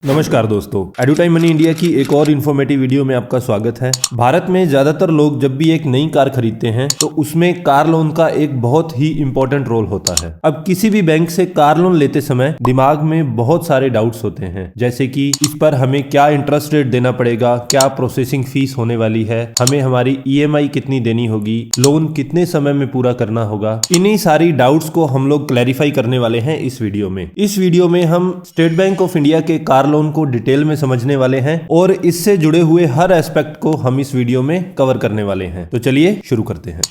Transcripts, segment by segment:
नमस्कार दोस्तों, एडुटाइम money India की एक और इन्फॉर्मेटिव वीडियो में आपका स्वागत है। भारत में ज्यादातर लोग जब भी एक नई कार खरीदते हैं तो उसमें कार लोन का एक बहुत ही इंपॉर्टेंट रोल होता है। अब किसी भी बैंक से कार लोन लेते समय दिमाग में बहुत सारे डाउट्स होते हैं, जैसे कि इस पर हमें क्या इंटरेस्ट रेट देना पड़ेगा, क्या प्रोसेसिंग फीस होने वाली है, हमें हमारी EMI कितनी देनी होगी, लोन कितने समय में पूरा करना होगा। इन्हीं सारी डाउट्स को हम लोग क्लैरिफाई करने वाले हैं इस वीडियो में। इस वीडियो में हम स्टेट बैंक ऑफ इंडिया के कार लोन को डिटेल में समझने वाले हैं और इससे जुड़े हुए हर एस्पेक्ट को हम इस वीडियो में कवर करने वाले हैं। तो चलिए शुरू करते हैं।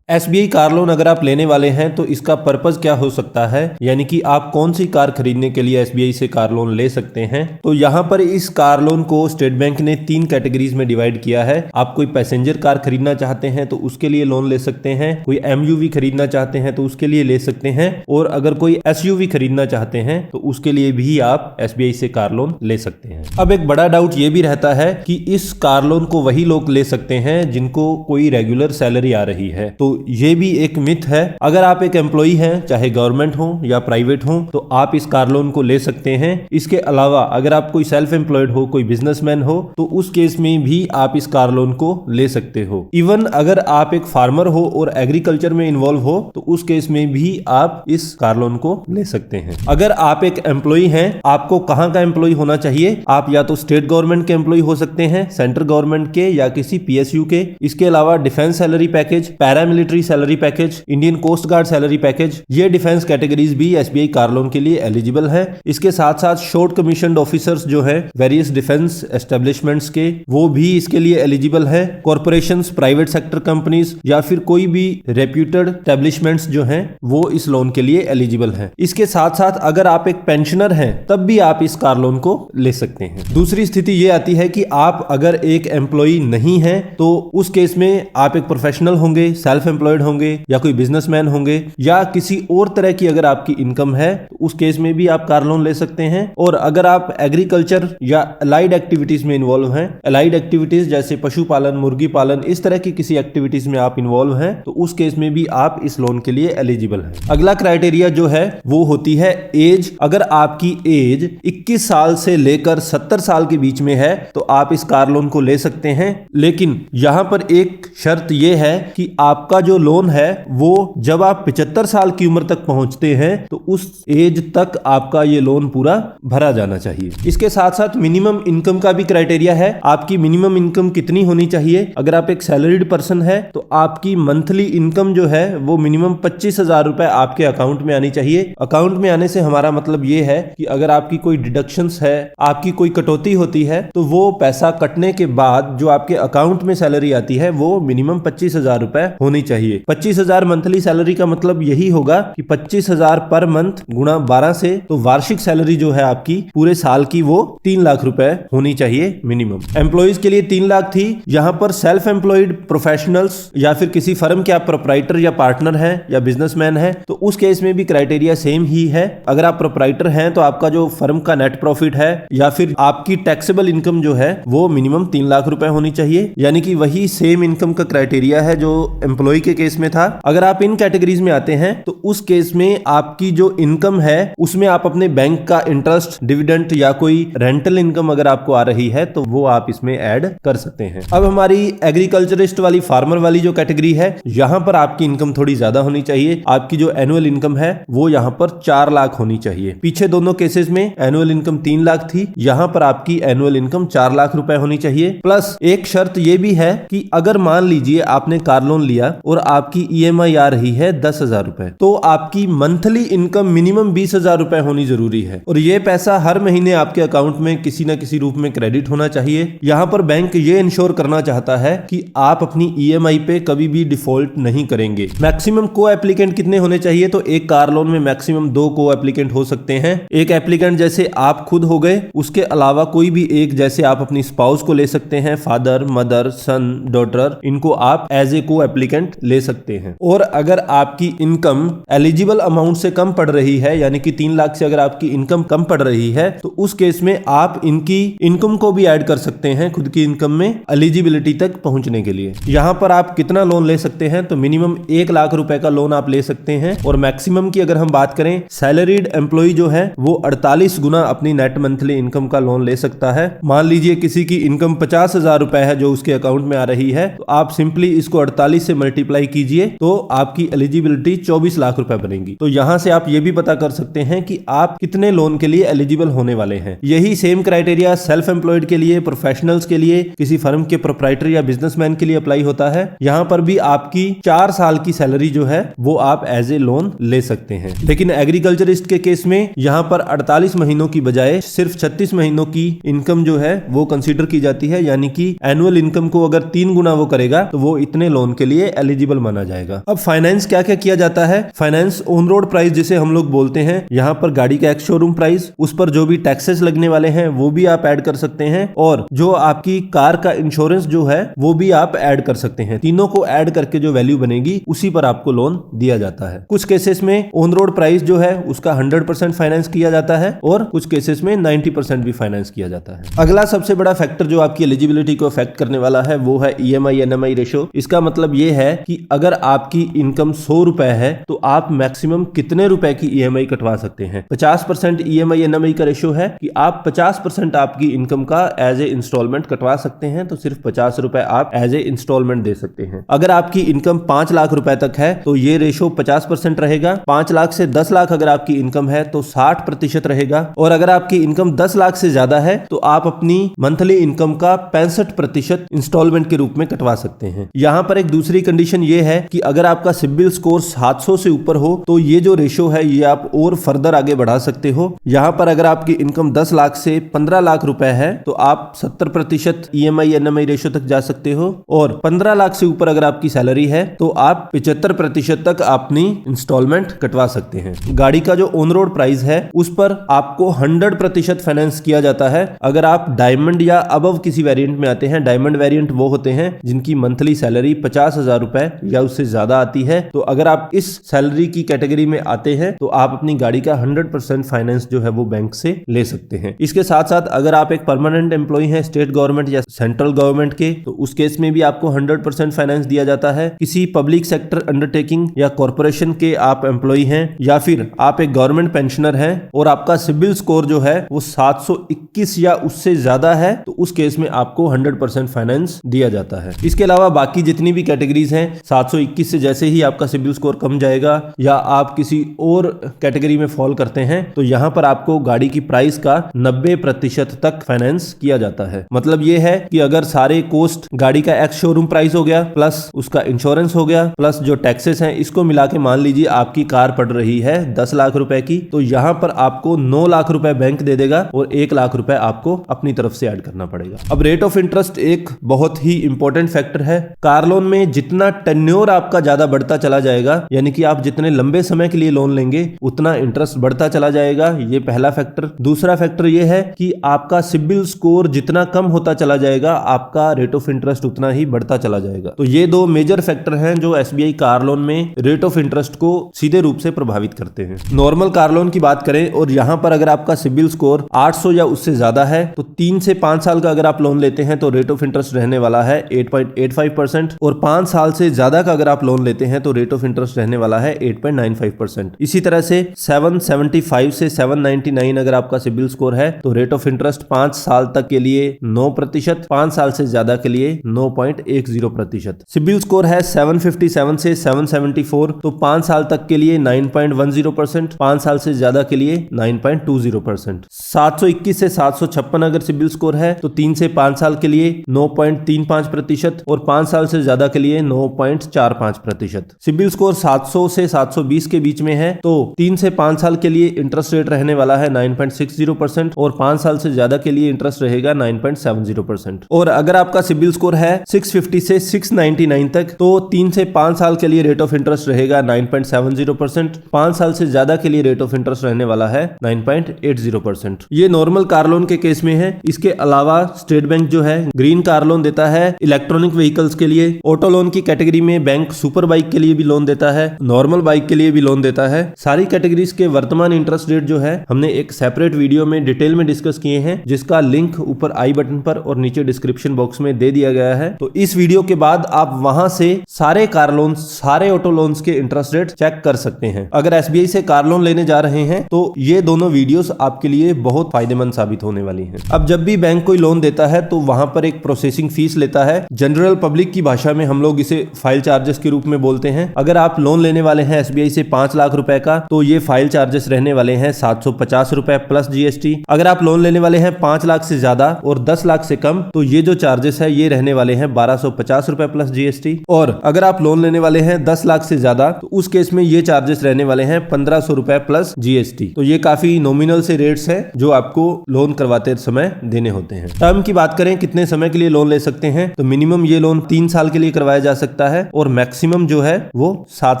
SBI कार लोन अगर आप लेने वाले हैं तो इसका पर्पस क्या हो सकता है, यानी कि आप कौन सी कार खरीदने के लिए SBI से कार लोन ले सकते हैं। तो यहाँ पर इस कार लोन को स्टेट बैंक ने 3 कैटेगरीज में डिवाइड किया है। आप कोई पैसेंजर कार खरीदना चाहते हैं तो उसके लिए लोन ले सकते हैं, कोई MUV खरीदना चाहते हैं तो उसके लिए ले सकते हैं, और अगर कोई SUV खरीदना चाहते हैं तो उसके लिए भी आप SBI से कार लोन ले सकते हैं। अब एक बड़ा डाउट ये भी रहता है कि इस कार लोन को वही लोग ले सकते हैं जिनको कोई रेगुलर सैलरी आ रही है। तो ये भी एक मिथ है। अगर आप एक एम्प्लॉई हैं, चाहे गवर्नमेंट हो या प्राइवेट हो, तो आप इस कार लोन को ले सकते हैं। इसके अलावा अगर आप कोई सेल्फ एम्प्लॉयड हो, कोई बिजनेसमैन हो, तो उस केस में भी आप इस कार लोन को ले सकते हो। इवन अगर आप एक फार्मर हो और एग्रीकल्चर में इन्वॉल्व हो तो उस केस में भी आप इस कार लोन को ले सकते हैं। अगर आप एक एम्प्लॉई हैं, आपको कहां का एम्प्लॉई होना चाहिए? आप या तो स्टेट गवर्नमेंट के एम्प्लॉई हो सकते हैं, सेंट्रल गवर्नमेंट के या किसी PSU के। इसके अलावा defence salary package, paramilitary salary package, Indian coast guard salary package, ये डिफेंस कैटेगरीज भी SBI कार लोन के लिए एलिजिबल है। इसके साथ साथ शॉर्ट कमीशन्ड ऑफिसर्स जो है वेरियस डिफेंस एस्टेब्लिशमेंट्स के, वो भी इसके लिए एलिजिबल है। कॉर्पोरेशंस, प्राइवेट सेक्टर कंपनीज या फिर कोई भी रेप्यूटेड एस्टेब्लिशमेंट्स जो हैं वो इस लोन के लिए एलिजिबल है। इसके साथ साथ अगर आप एक पेंशनर हैं तब भी आप इस कार लोन को ले सकते हैं। दूसरी स्थिति ये आती है कि आप अगर एक एम्प्लॉई नहीं है तो उस केस में आप एक प्रोफेशनल होंगे, सेल्फ एम्प्लॉयड होंगे या कोई बिजनेसमैन होंगे या किसी और तरह की अगर आपकी इनकम है तो उस केस में भी आप कार लोन ले सकते हैं। और अगर आप एग्रीकल्चर या अलाइड एक्टिविटीज में इन्वॉल्व हैं, अलाइड एक्टिविटीज जैसे पशुपालन, मुर्गी पालन, इस तरह की किसी एक्टिविटीज में आप इन्वॉल्व हैं तो उस केस में भी आप इस लोन के लिए एलिजिबल हैं। अगला क्राइटेरिया जो है वो होती है एज। अगर आपकी एज 21 साल से लेकर 70 साल के बीच में है तो आप इस कार लोन को ले सकते हैं। लेकिन यहां पर एक शर्त यह है कि आपका जो लोन है वो जब आप 75 साल की उम्र तक पहुंचते हैं तो उस एज तक आपका ये लोन पूरा भरा जाना चाहिए। इसके साथ साथ मिनिमम इनकम का भी क्राइटेरिया है। आपकी मिनिमम इनकम कितनी होनी चाहिए? अगर आप एक सैलरीड पर्सन है तो आपकी मंथली इनकम जो है वो मिनिमम 25,000 रुपए आपके अकाउंट में आनी चाहिए। अकाउंट में आने से हमारा मतलब ये है कि अगर आपकी कोई डिडक्शंस है, आपकी कोई कटौती होती है, तो वो पैसा कटने के बाद जो आपके अकाउंट में सैलरी आती है वो मिनिमम 25,000 रुपए होनी चाहिए। 25,000 मंथली सैलरी का मतलब यही होगा कि 25,000 पर मंथ गुणा 12 से, तो वार्षिक सैलरी जो है आपकी पूरे साल की वो 3 लाख रुपए होनी चाहिए मिनिमम। एम्प्लॉइज के लिए 3 लाख थी। यहां पर सेल्फ एम्प्लॉयड प्रोफेशनल्स या फिर किसी फर्म के आप प्रोप्राइटर या पार्टनर हैं या बिजनेसमैन है तो उस केस में भी क्राइटेरिया सेम ही है। अगर आप प्रोप्राइटर हैं तो आपका जो फर्म का नेट प्रॉफिट है या फिर आपकी टैक्सेबल इनकम जो है वो मिनिमम 3 लाख रुपए होनी चाहिए, यानी कि वही सेम इनकम का क्राइटेरिया है जो एम्प्लॉय के केस में था। अगर आप इन कैटेगरीज में आते हैं तो उस केस में आपकी जो इनकम है उसमें आप अपने बैंक का इंटरेस्ट, डिविडेंड या कोई रेंटल इनकम अगर आपको आ रही है तो वो आप इसमें ऐड कर सकते हैं। अब हमारी एग्रीकल्चरिस्ट वाली, फार्मर वाली जो कैटेगरी है, यहां पर आपकी इनकम थोड़ी ज्यादा होनी चाहिए। आपकी जो एनुअल इनकम है वो यहां पर 4 लाख होनी चाहिए। पीछे दोनों केसेस में एनुअल इनकम 3 लाख थी, यहां पर आपकी एनुअल इनकम 4 लाख रुपए होनी चाहिए। प्लस एक शर्त यह भी है कि अगर मान लीजिए आपने कार लोन लिया और आपकी EMI आ रही है 10,000 रुपए, तो आपकी मंथली इनकम मिनिमम 20,000 रुपए होनी जरूरी है और ये पैसा हर महीने आपके अकाउंट में किसी ना किसी रूप में क्रेडिट होना चाहिए। यहां पर बैंक ये इंश्योर करना चाहता है कि आप अपनी EMI पे कभी भी डिफॉल्ट नहीं करेंगे। मैक्सिमम को एप्लीकेंट कितने होने चाहिए? तो एक कार लोन में मैक्सिमम 2 को एप्लीकेंट हो सकते हैं। एक एप्लीकेंट जैसे आप खुद हो गए, उसके अलावा कोई भी एक, जैसे आप अपनी स्पाउस को ले सकते हैं, फादर, मदर, सन, डॉटर, इनको आप एज ए को एप्लीकेंट ले सकते हैं। और अगर आपकी इनकम एलिजिबल अमाउंट से कम पड़ रही है, यानी कि 3 लाख से अगर आपकी इनकम कम पड़ रही है, तो उस केस में आप इनकी इनकम को भी ऐड कर सकते हैं खुद की इनकम में एलिजिबिलिटी तक पहुंचने के लिए। यहां पर आप कितना लोन ले सकते हैं, तो मिनिमम 1 लाख रुपए का लोन आप ले सकते हैं। और मैक्सिमम की अगर हम बात करें, सैलरीड एम्प्लॉय जो है वो 48 गुना अपनी नेट मंथली इनकम का लोन ले सकता है। मान लीजिए किसी की इनकम 50,000 रुपए है जो उसके अकाउंट में आ रही है, तो आप सिंपली इसको 48 से मल्टीप्लाई कीजिए तो आपकी एलिजिबिलिटी 24 लाख रुपए बनेगी। तो यहां से आप ये भी पता कर सकते हैं कि आप कितने लोन के लिए एलिजिबल होने वाले हैं। यही सेम क्राइटेरिया सेल्फ एम्प्लॉयड के लिए, प्रोफेशनल्स के लिए, किसी फर्म के प्रोप्राइटर या बिजनेसमैन के लिए अप्लाई होता है। यहां पर भी आपकी 4 साल की सैलरी जो है वो आप एज ए लोन ले सकते हैं। लेकिन एग्रीकल्चरिस्ट के केस में यहां पर 48 महीनों की बजाय सिर्फ 36 महीनों की इनकम जो है वो कंसीडर की जाती है, यानी कि एनुअल इनकम को अगर 3 गुना वो करेगा तो वो इतने लोन के लिए एलिजिबल माना जाएगा। अब फाइनेंस क्या क्या किया जाता है? फाइनेंस ऑन रोड प्राइस जिसे हम लोग बोलते हैं, यहां पर गाड़ी का एक्स शोरूम प्राइस, उस पर जो भी टैक्सेस लगने वाले हैं वो भी आप ऐड कर सकते हैं, और जो आपकी कार का इंश्योरेंस जो है वो भी आप ऐड कर सकते हैं। तीनों को ऐड करके जो वैल्यू बनेगी उसी पर आपको लोन दिया जाता है। कुछ केसेस में ऑन रोड प्राइस जो है उसका 100% फाइनेंस किया जाता है और कुछ केसेस में 90% भी फाइनेंस किया जाता है। अगला सबसे बड़ा फैक्टर जो आपकी एलिजिबिलिटी को अफेक्ट करने वाला है वो है EMI NMI रेशो। इसका मतलब ये है कि अगर आपकी इनकम 100 रुपए है तो आप मैक्सिमम कितने रुपए की EMI कटवा सकते हैं। 50% EMI NMI का रेशो है कि आप 50% आपकी इनकम का एज ए इंस्टॉलमेंट कटवा सकते हैं, तो सिर्फ 50 रुपए आप एज ए इंस्टॉलमेंट दे सकते हैं। अगर आपकी इनकम 5 लाख रुपए तक है तो ये रेशो 50% रहेगा। 5 लाख से 10 लाख अगर आपकी इनकम है तो 60% रहेगा। और अगर आपकी इनकम 10 लाख से ज्यादा है तो आप अपनी मंथली इनकम का 65% इंस्टॉलमेंट के रूप में कटवा सकते हैं। यहां पर एक दूसरी कंडीशन ये है कि अगर आपका सिबिल स्कोर 700 से ऊपर हो तो ये जो रेशो है ये आप और फर्दर आगे बढ़ा सकते हो। यहां पर अगर आपकी इनकम 10 लाख से 15 लाख रुपए है तो आप 70% EMI NMI रेशो तक जा सकते हो, और 15 लाख से ऊपर अगर आपकी सैलरी है तो आप 75% तक अपनी इंस्टॉलमेंट कटवा सकते हैं। गाड़ी का जो ऑन रोड प्राइस है उस पर आपको 100% फाइनेंस किया जाता है। अगर आप डायमंड या अबव किसी वेरिएंट में आते हैं, डायमंड वेरिएंट वो होते हैं जिनकी मंथली सैलरी 50,000 रुपए या उससे ज्यादा आती है, तो अगर आप इस सैलरी की कैटेगरी में आते हैं तो आप अपनी गाड़ी का 100% फाइनेंस जो है वो बैंक से ले सकते हैं। इसके साथ साथ अगर आप एक परमानेंट एम्प्लॉय हैं स्टेट गवर्नमेंट या सेंट्रल गवर्नमेंट के, तो उस केस में भी आपको 100% फाइनेंस दिया जाता है। किसी पब्लिक सेक्टर अंडरटेकिंग या कॉर्पोरेशन के आप एम्प्लॉय हैं या फिर आप एक गवर्नमेंट पेंशनर हैं और आपका सिबिल स्कोर जो है वो 721 या उससे ज्यादा है, तो उस केस में आपको 100% फाइनेंस दिया जाता है। इसके अलावा बाकी जितनी भी कैटेगरीज हैं, 721 से जैसे ही आपका सिबिल स्कोर कम जाएगा या आप किसी और कैटेगरी में फॉल करते हैं तो यहां पर आपको गाड़ी की प्राइस का 90% तक फाइनेंस किया जाता है। मतलब ये है कि अगर सारे कॉस्ट गाड़ी का एक्स शोरूम प्राइस हो गया प्लस उसका इंश्योरेंस हो गया प्लस जो टैक्सेस हैं, इसको मिला के मान लीजिए आपकी कार पड़ रही है 10 लाख रुपए की, तो यहां पर आपको 9 लाख रुपए बैंक दे देगा और 1 लाख रुपए आपको अपनी तरफ से ऐड करना पड़ेगा। अब रेट ऑफ इंटरेस्ट एक बहुत ही इंपॉर्टेंट फैक्टर है। कार लोन में जितना टेन्योर आपका ज्यादा बढ़ता चला जाएगा, यानी कि आप जितने लंबे समय के लिए लोन लेंगे उतना इंटरेस्ट बढ़ता चला जाएगा, ये पहला फैक्टर। दूसरा फैक्टर ये है कि आपका सिबिल स्कोर जितना कम होता चला जाएगा आपका रेट ऑफ इंटरेस्ट उतना ही बढ़ता चला जाएगा। तो ये दो मेजर फैक्टर हैं जो SBI कार लोन में रेट ऑफ इंटरेस्ट को सीधे रूप से प्रभावित करते हैं। नॉर्मल कार लोन की बात करें और यहां पर अगर आपका सिबिल स्कोर 800 या उससे ज्यादा है तो 3 से 5 साल का अगर आप लोन लेते हैं तो रेट ऑफ इंटरेस्ट रहने वाला है 8.85%, और 5 साल से ज्यादा का अगर आप लोन लेते हैं तो रेट ऑफ इंटरेस्ट रहने वाला है 8.95%। इसी तरह से 775 से 799 अगर आपका सिबिल स्कोर है तो रेट ऑफ इंटरेस्ट 5 साल तक के लिए 9%, 5 साल से ज्यादा के लिए 9.10%। सिबिल स्कोर है 757 से 774 तो 5 साल तक के लिए 9.10%, 5 साल से ज्यादा के लिए 9.20%। 721 से 756 अगर सिबिल स्कोर है तो 3 से 5 साल के लिए 9.35% और 5 साल से ज्यादा के लिए 9.45%। सिबिल स्कोर 700 से 720 के बीच में है तो 3 से 5 साल के लिए इंटरेस्ट रेट रहने वाला है 9.60% और 5 साल से ज्यादा के लिए इंटरेस्ट रहेगा 9.70%। और अगर आपका सिबिल स्कोर है 650 से 699 तक तो 3 से 5 साल के लिए रेट ऑफ इंटरेस्ट रहेगा 9.70%, 5 साल से ज्यादा के लिए रेट ऑफ इंटरेस्ट रहने वाला है 9.80%। ये नॉर्मल कार लोन के केस में है। इसके अलावा स्टेट बैंक जो है ग्रीन कार लोन देता है इलेक्ट्रॉनिक व्हीकल्स के लिए। ऑटो लोन की कैटेगरी कैटेगरी में बैंक सुपर बाइक के लिए भी लोन देता है, नॉर्मल बाइक के लिए भी लोन देता है। सारी कैटेगरीज के वर्तमान इंटरेस्ट रेट जो है हमने एक सेपरेट वीडियो में डिटेल में डिस्कस किए हैं, जिसका लिंक ऊपर आई बटन पर और नीचे डिस्क्रिप्शन बॉक्स में दे दिया गया है। तो इस वीडियो के बाद आप वहां से सारे कार लोन, सारे ऑटो लोन्स के इंटरेस्ट रेट चेक कर सकते हैं। अगर एसबीआई से कार लोन लेने जा रहे हैं तो ये दोनों वीडियोस आपके लिए बहुत फायदेमंद साबित होने वाली हैं। अब जब भी बैंक कोई लोन देता है तो वहां पर एक प्रोसेसिंग फीस लेता है। जनरल पब्लिक की भाषा में हम लोग इसे फाइल चार्जेस के रूप में बोलते हैं। अगर आप लोन लेने वाले हैं एसबीआई से 5 लाख रुपए का तो ये फाइल चार्जेस रहने वाले हैं 750 रुपए प्लस जीएसटी। अगर आप लोन लेने वाले हैं 5 लाख से ज्यादा और 10 लाख से कम तो ये जो चार्जेस है ये रहने वाले हैं 1250 रुपए प्लस जीएसटी। और अगर आप लोन लेने वाले हैं 10 लाख से ज्यादा तो उस केस में ये चार्जेस रहने वाले हैं 1500 रुपए प्लस जीएसटी। तो ये काफी नॉमिनल से रेट्स हैं जो आपको लोन करवाते समय देने होते हैं। टर्म की बात करें कितने समय के लिए लोन ले सकते हैं तो मिनिमम ये लोन 3 साल के लिए करवाया जा सकता है और मैक्सिमम जो है वो 7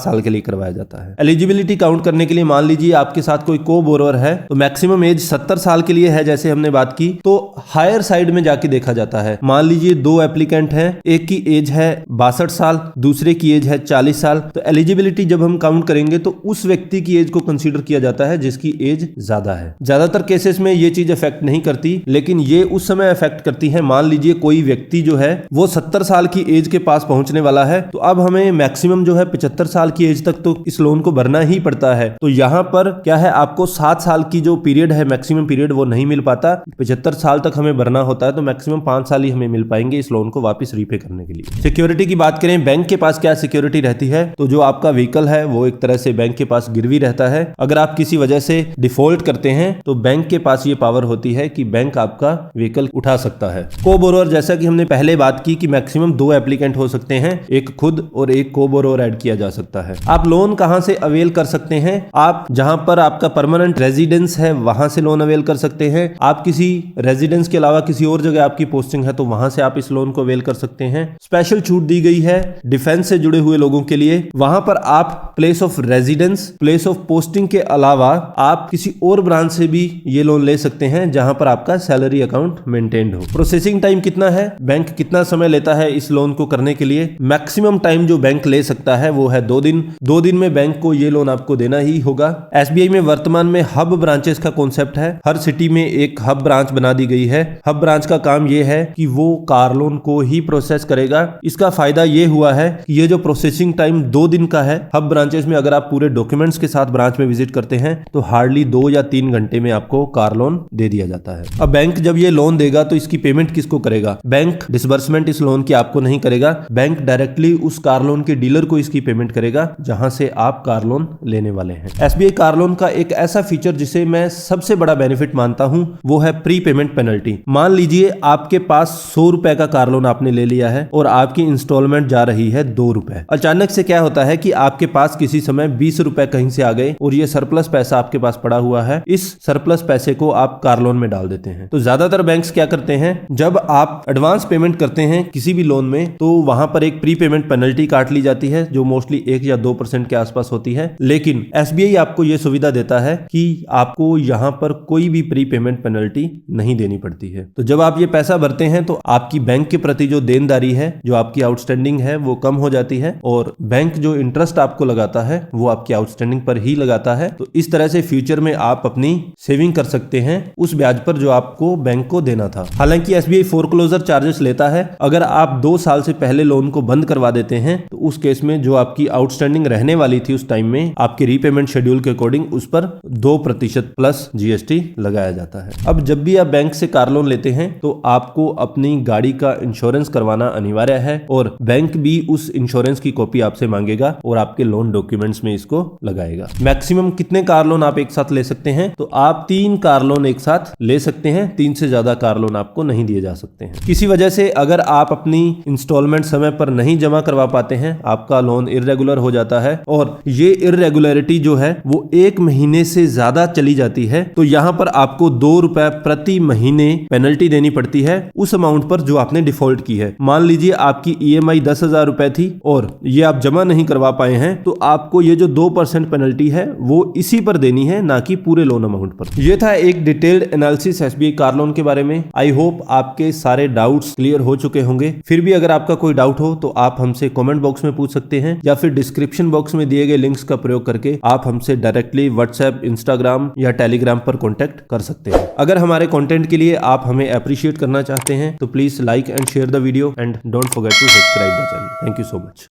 साल के लिए करवाया जाता है। एलिजिबिलिटी काउंट करने के लिए मान लीजिए आपके साथ कोई को बोरोवर है तो मैक्सिमम एज 70 साल के लिए है, जैसे हमने बात की, तो हायर साइड में जाके देखा जाता है। मान लीजिए 2 एप्लीकेंट हैं, एक की एज है 62 साल, दूसरे की एज है 40 साल, तो एलिजिबिलिटी जब हम काउंट करेंगे तो उस व्यक्ति की एज को कंसीडर किया जाता है जिसकी एज ज्यादा है। ज्यादातर केसेस में ये चीज अफेक्ट नहीं करती, लेकिन ये उस समय अफेक्ट करती है। मान लीजिए कोई व्यक्ति जो है वो 70 साल की एज के पास पहुंचने वाला है तो अब हमें मैक्सिमम जो है 75 साल की एज तक तो इस लोन को भरना ही पड़ता है। तो यहाँ पर क्या है, आपको 7 साल की जो पीरियड है मैक्सिमम पीरियड वो नहीं मिल पाता, 75 साल तक हमें भरना होता है। तो मैक्सिमम 5 साल ही हमें मिल पाएंगे इस लोन को वापस रीपे करने के लिए। सिक्योरिटी की बात करें, बैंक के पास क्या सिक्योरिटी रहती है, तो जो आपका व्हीकल है वो एक तरह से बैंक के पास गिरवी रहता है। अगर आप किसी वजह से डिफॉल्ट करते हैं तो बैंक के पास ये पावर होती है कि बैंक आपका व्हीकल उठा सकता है। को बोरोवर, जैसा कि हमने पहले बात की कि मैक्सिमम 2 एप्लीकेंट हो सकते हैं, एक खुद और एक को बोरोवर ऐड किया जा सकता है। आप लोन कहां से अवेल कर सकते हैं, आप जहां पर आपका परमानेंट रेजिडेंस है वहां से लोन अवेल कर सकते हैं। आप किसी रेजिडेंस के अलावा किसी और जगह आपकी पोस्टिंग है तो वहां से आप इस लोन को अवेल कर सकते हैं। स्पेशल छूट दी गई है डिफेंस से जुड़े हुए लोगों के लिए। वहां पर आप place of residence, place of posting के अलावा आप किसी और ब्रांच से भी ये लोन ले सकते हैं जहां पर आपका सैलरी अकाउंट मेंटेन्ड हो। प्रोसेसिंग टाइम कितना है, बैंक कितना समय लेता है इस लोन को करने के लिए? मैक्सिमम टाइम जो बैंक ले सकता है वो है 2 दिन। 2 दिन में बैंक को ये लोन आपको देना ही होगा। एसबीआई में वर्तमान में हब ब्रांचेस का कॉन्सेप्ट है। हर सिटी में एक हब ब्रांच बना दी गई है। हब ब्रांच का काम ये है कि वो कार लोन को ही प्रोसेस करेगा। इसका फायदा ये हुआ है कि ये जो प्रोसेसिंग टाइम 2 दिन का है, हब ब्रांचेस में अगर आप पूरे डॉक्यूमेंट्स के साथ ब्रांच में विजिट करते हैं तो हार्डली 2 या 3 घंटे में आपको कार लोन दे दिया जाता है। अब बैंक जब ये लोन देगा तो इसकी पेमेंट किसको करेगा? बैंक डिसबर्समेंट इस लोन की आपको नहीं करेगा। बैंक डायरेक्टली उस कार लोन के डीलर को इसकी पेमेंट करेगा जहां से आप कार लोन लेने वाले हैं। एसबीआई कार लोन का एक ऐसा फीचर जिसे मैं सबसे बड़ा बेनिफिट मानता हूं वो है प्री पेमेंट पेनल्टी। मान लीजिए आपके पास 100 रुपए का कार लोन आपने ले लिया है और आपकी इंस्टॉलमेंट जा रही है 2 रुपए। अचानक से क्या होता है कि आपके पास किसी समय 20 रुपए कहीं से आ गए और ये सरप्लस पैसा आपके पास पड़ा हुआ है। इस सरप्लस पैसे को आप कार लोन में डाल देते हैं। तो ज्यादातर बैंक्स क्या करते हैं, जब आप एडवांस पेमेंट करते हैं किसी भी लोन में तो वहां पर एक प्री पेमेंट पेनल्टी काट ली जाती है जो मोस्टली 1 या 2% के आसपास होती है। लेकिन एसबीआई आपको यह सुविधा देता है कि आपको यहां पर कोई भी प्री पेमेंट पेनल्टी नहीं देनी पड़ती है। तो जब आप ये पैसा भरते हैं तो आपकी बैंक के प्रति जो देनदारी है, जो आपकी आउटस्टैंडिंग है, वो कम हो जाती है और बैंक जो इंटरेस्ट आपको लगाता है वो आपकी आउटस्टैंडिंग पर ही लगाता है। तो इस तरह से फ्यूचर में आप अपनी सेविंग कर सकते हैं उस ब्याज पर जो आपको बैंक को देना था। हालांकि एसबीआई फोरक्लोजर चार्जेस लेता है। अगर आप 2 साल से पहले लोन को बंद करवा देते हैं तो उस केस में जो आपकी आउटस्टैंडिंग रहने वाली थी उस टाइम में आपके रीपेमेंट शेड्यूल के अकॉर्डिंग उस पर 2% प्लस जीएसटी लगाया जाता है। अब जब भी आप बैंक से कार लोन लेते हैं तो आपको अपनी गाड़ी का इंश्योरेंस करवाना अनिवार्य है और बैंक भी उस इंश्योरेंस की कॉपी आपसे मांगेगा और आपके लोन डॉक्यूमेंट्स में इसको लगाएगा। मैक्सिमम कितने कार लोन आप एक साथ ले सकते हैं, तो आप 3 कार लोन एक साथ ले सकते हैं। 3 से ज्यादा कार लोन आपको नहीं दिए जा सकते हैं। किसी वजह से अगर आप अपनी इंस्टॉलमेंट समय पर नहीं जमा करवा पाते हैं, आपका लोन इर्रेगुलर हो जाता है और ये इर्रेगुलरिटी जो है वो 1 महीने से ज्यादा चली जाती है तो यहां पर आपको 2 रुपए प्रति महीने पेनल्टी देनी पड़ती है उस अमाउंट पर जो आपने डिफॉल्ट की है। मान लीजिए आपकी ईएमआई 10,000 रुपए थी और ये आप जमा नहीं करवा पाए हैं तो आपको ये जो 2% पेनल्टी है वो इसी पर देनी है, ना कि पूरे लोन अमाउंट पर। ये था एक detailed analysis SBI car loan के बारे में। आई होप आपके सारे डाउट्स क्लियर हो चुके होंगे। फिर भी अगर आपका कोई डाउट हो तो आप आप हमसे कमेंट बॉक्स में पूछ सकते हैं या फिर डिस्क्रिप्शन बॉक्स में दिए गए लिंक्स का प्रयोग करके आप हमसे डायरेक्टली व्हाट्सएप, इंस्टाग्राम या टेलीग्राम पर कॉन्टेक्ट कर सकते हैं। अगर हमारे कंटेंट के लिए आप हमें अप्रिशिएट करना चाहते हैं तो please like and share the video and don't forget to subscribe the channel. Thank you so much.